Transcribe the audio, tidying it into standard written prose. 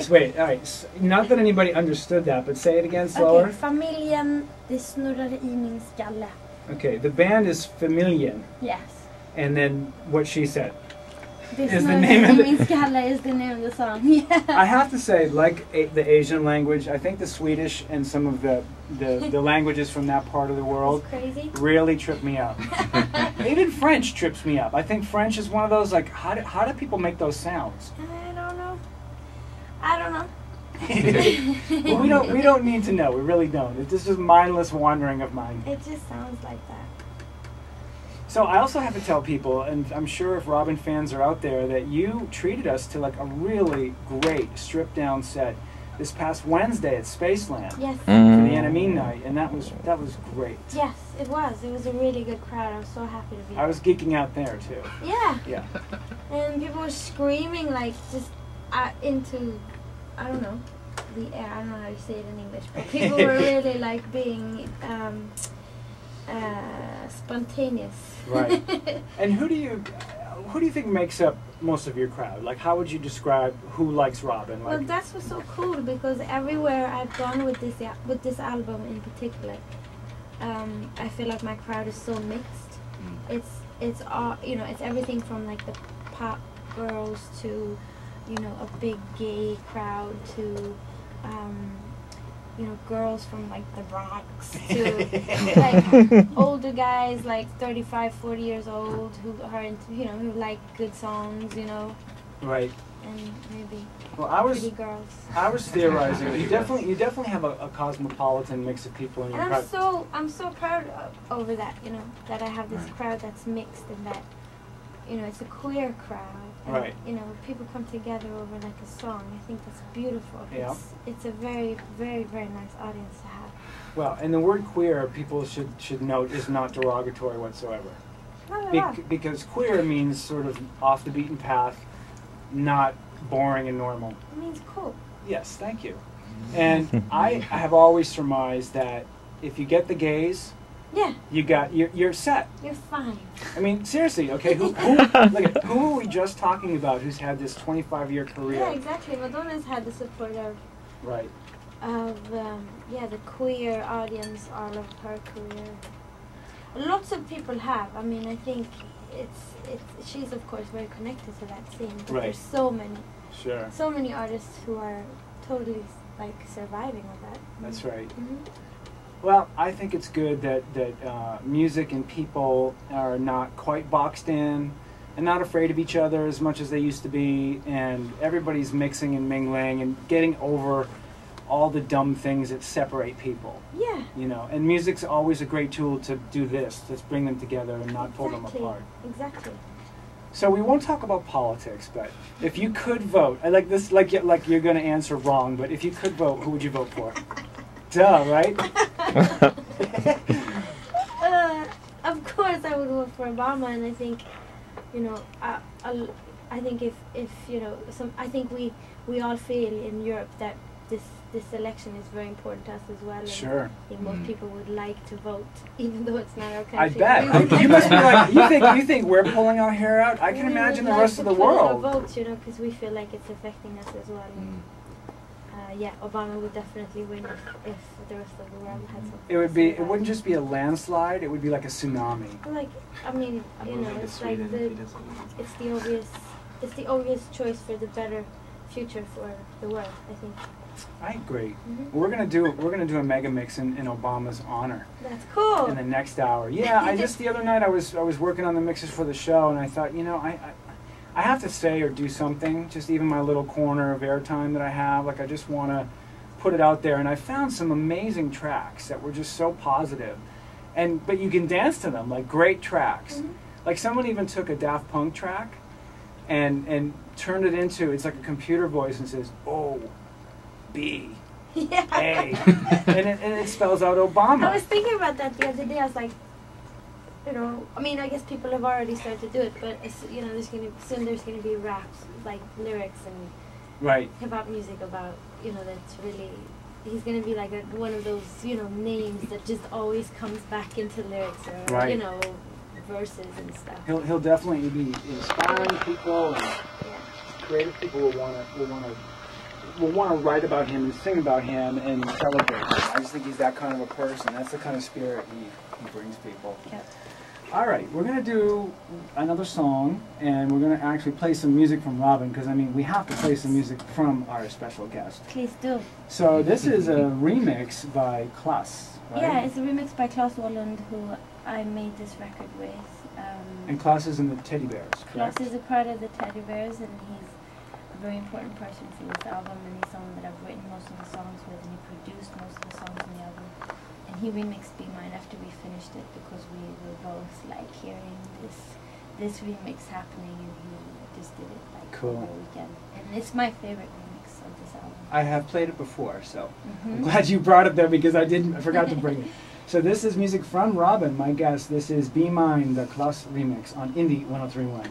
So wait, all right. Not that anybody understood that, but say it again slower. Okay, familjen, det snurrade i min skalle. Okay, the band is Familjen. Yes. And then what she said. Det is the name of i min skalle is the name of the song. Yeah. I have to say, like the Asian language, I think the Swedish and some of the languages from that part of the world really trip me up. Even French trips me up. I think French is one of those, like, how do people make those sounds? I don't know. Well, we don't need to know. We really don't. It's just mindless wandering of mine. It just sounds like that. So I also have to tell people, and I'm sure if Robyn fans are out there, that you treated us to like a really great stripped down set this past Wednesday at Spaceland. Yes. For the Enemy Night, and that was great. Yes, it was. It was a really good crowd. I was so happy to be there. I was geeking out there too. Yeah. Yeah. And people were screaming like just into, I don't know, the air. I don't know how you say it in English, but people were really like being spontaneous. Right. And who do you think makes up most of your crowd? Like, how would you describe who likes Robyn? Like, well, that's what's so cool, because everywhere I've gone with this album in particular, I feel like my crowd is so mixed. It's all, you know, it's everything from like the pop girls to, you know, a big gay crowd to you know, girls from like the Bronx to like older guys like 35, 40 years old who are into, you know, who like good songs, you know. Right. And maybe pretty girls. I was theorizing. You definitely have a cosmopolitan mix of people in your crowd. And I'm so proud over that, you know, that I have this crowd that's mixed and that, you know, it's a queer crowd. And, right. You know, people come together over like a song. I think that's beautiful. Yeah. It's a very, very, very nice audience to have. Well, and the word queer, people should note, is not derogatory whatsoever. Not at all. Because queer means sort of off the beaten path, not boring and normal. It means cool. Yes, thank you. And I have always surmised that if you get the gays, yeah, you're set. You're fine. I mean, seriously, okay, who are we just talking about who's had this 25-year career? Yeah, exactly. Madonna's had the support of the queer audience all of her career. Lots of people have. I mean, I think she's of course very connected to that scene. But there's so many artists who are totally like surviving with that. That's right. Mm-hmm. Well, I think it's good that music and people are not quite boxed in and not afraid of each other as much as they used to be, and everybody's mixing and mingling and getting over all the dumb things that separate people. Yeah. You know, and music's always a great tool to do this, to bring them together and not pull them apart. Exactly. So we won't talk about politics, but if you could vote, I like this, like you're going to answer wrong, but if you could vote, who would you vote for? Duh, right? Of course I would vote for Obama, and I think, you know, I think if you know, I think we all feel in Europe that this election is very important to us as well. And sure. I think most people would like to vote, even though it's not our country. I bet. You must be like, you think we're pulling our hair out? I can imagine the rest of the world. Our votes, you know, because we feel like it's affecting us as well. Yeah, Obama would definitely win if the rest of the world had something. It wouldn't just be a landslide, it would be like a tsunami. Like, I mean, you know, it's like it's the obvious choice for the better future for the world, I think. I agree. Mm-hmm. We're gonna do a mega mix in Obama's honor. That's cool. In the next hour. Yeah, the other night I was working on the mixes for the show, and I thought, you know, I have to say or do something, just even my little corner of airtime that I have, like I just want to put it out there. And I found some amazing tracks that were just so positive. But you can dance to them, like great tracks. Mm-hmm. Like someone even took a Daft Punk track and turned it into, it's like a computer voice and says, O, B, A. and it spells out Obama. I was thinking about that the other day. I was like, you know, I mean, I guess people have already started to do it, but it's, you know, soon there's gonna be raps, like lyrics and hip hop music about, you know, that's really, he's gonna be like one of those, you know, names that just always comes back into lyrics or you know, verses and stuff. He'll definitely be inspiring people, and creative people will wanna will want to write about him and sing about him and celebrate him. I just think he's that kind of a person. That's the kind of spirit he brings people. Yep. All right, we're going to do another song, and we're going to actually play some music from Robyn, because, I mean, we have to play some music from our special guest. Please do. So this is a remix by Klaus, right? Yeah, it's a remix by Klaus Walland, who I made this record with. And Klaus is in the Teddy Bears, correct? Klaus is a part of the Teddy Bears, and he's a very important person for this album, and he's someone that I've written most of the songs with, and he produced most of the songs on the album. And he remixed Be Mine after we finished it, because we were both like hearing this remix happening, and he just did it like over the weekend. And it's my favorite remix of this album. I have played it before, so I'm glad you brought it there, because I forgot to bring it. So this is music from Robyn, my guest. This is Be Mine, the Klaus remix on Indie 103.1.